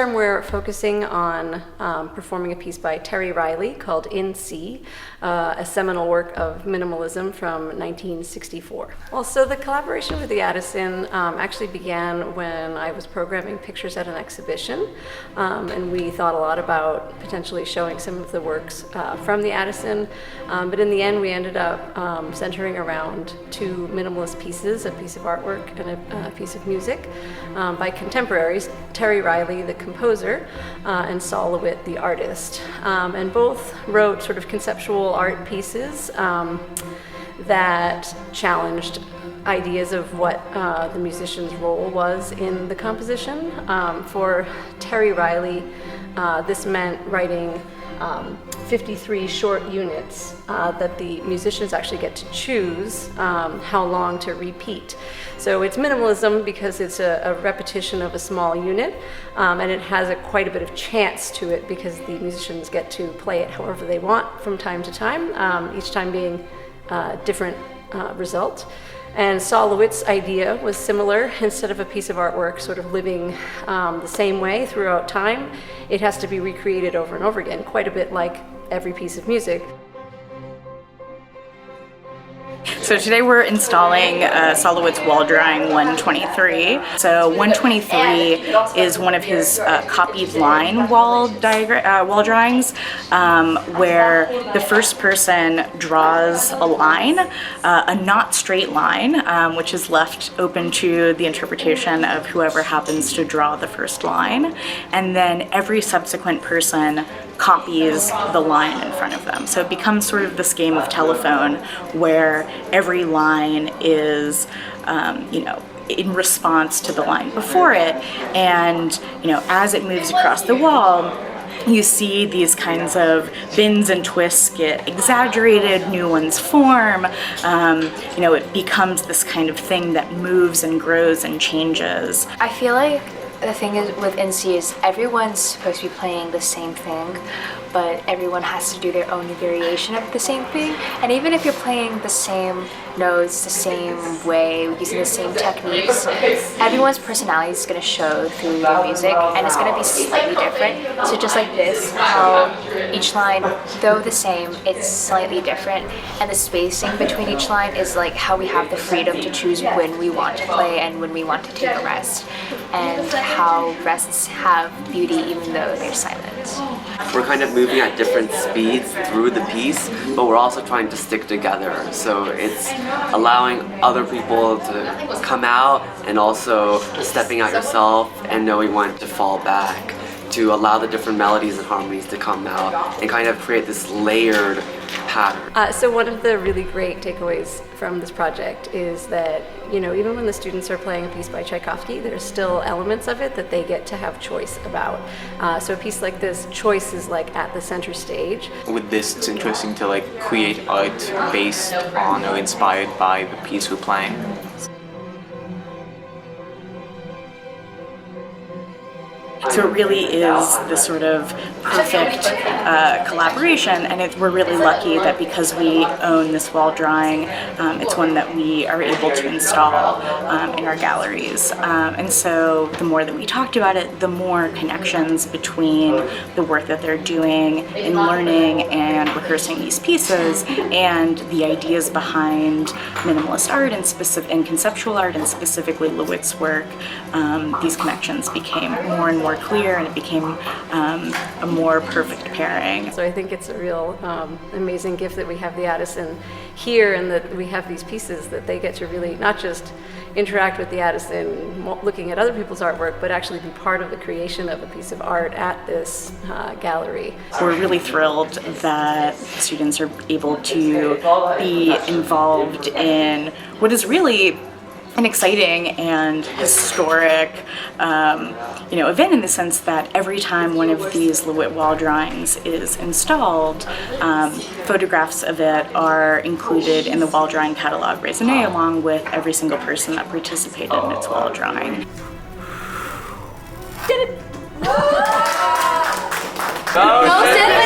term we're focusing on performing a piece by Terry Riley called In C, a seminal work of minimalism from 1964. Well, so the collaboration with the Addison actually began when I was programming pictures at an exhibition, and we thought a lot about potentially showing some of the works from the Addison, but in the end we ended up centering around two minimalist pieces, a piece of artwork and a piece of music by contemporaries, Terry Riley, the composer, and Sol LeWitt, the artist. And both wrote sort of conceptual art pieces that challenged ideas of what the musician's role was in the composition. For Terry Riley, this meant writing 53 short units that the musicians actually get to choose how long to repeat. So it's minimalism because it's a repetition of a small unit, and it has quite a bit of chance to it because the musicians get to play it however they want from time to time, each time being a different result. And Sol LeWitt's idea was similar. Instead of a piece of artwork sort of living the same way throughout time, it has to be recreated over and over again, quite a bit like every piece of music. So today we're installing Sol LeWitt's wall drawing 123. So 123 is one of his copied line wall drawings, where the first person draws a line, a not straight line, which is left open to the interpretation of whoever happens to draw the first line, and then every subsequent person copies the line in front of them. So it becomes sort of this game of telephone where every line is, in response to the line before it, and as it moves across the wall, you see these kinds of bends and twists get exaggerated, new ones form. It becomes this kind of thing that moves and grows and changes. I feel like the thing is with NC is everyone's supposed to be playing the same thing, but everyone has to do their own variation of the same thing. And even if you're playing the same notes the same way, using the same techniques, everyone's personality is going to show through their music, and it's going to be slightly different. So just like this, how each line, though the same, it's slightly different, and the spacing between each line is like how we have the freedom to choose when we want to play and when we want to take a rest, and how rests have beauty even though they're silent. We're kind of moving at different speeds through the piece, but we're also trying to stick together. So it's allowing other people to come out and also stepping out yourself and knowing when to fall back, to allow the different melodies and harmonies to come out and kind of create this layered pattern. So one of the really great takeaways from this project is that, even when the students are playing a piece by Tchaikovsky, there's still elements of it that they get to have choice about. So a piece like this, choice is at the center stage. With this, it's interesting to create art based on or inspired by the piece we're playing. So it really is this sort of perfect collaboration, and we're really lucky that because we own this wall drawing, it's one that we are able to install in our galleries. And so the more that we talked about it, the more connections between the work that they're doing in learning and rehearsing these pieces and the ideas behind minimalist art and conceptual art, and specifically LeWitt's work, these connections became more and more clear, and it became a more perfect pairing. So I think it's a real amazing gift that we have the Addison here, and that we have these pieces that they get to really not just interact with the Addison looking at other people's artwork, but actually be part of the creation of a piece of art at this gallery. We're really thrilled that students are able to be involved in what is really an exciting and historic event, in the sense that every time one of these LeWitt wall drawings is installed, photographs of it are included in the wall drawing catalog raisonné, along with every single person that participated in its wall drawing. Did it! Go sit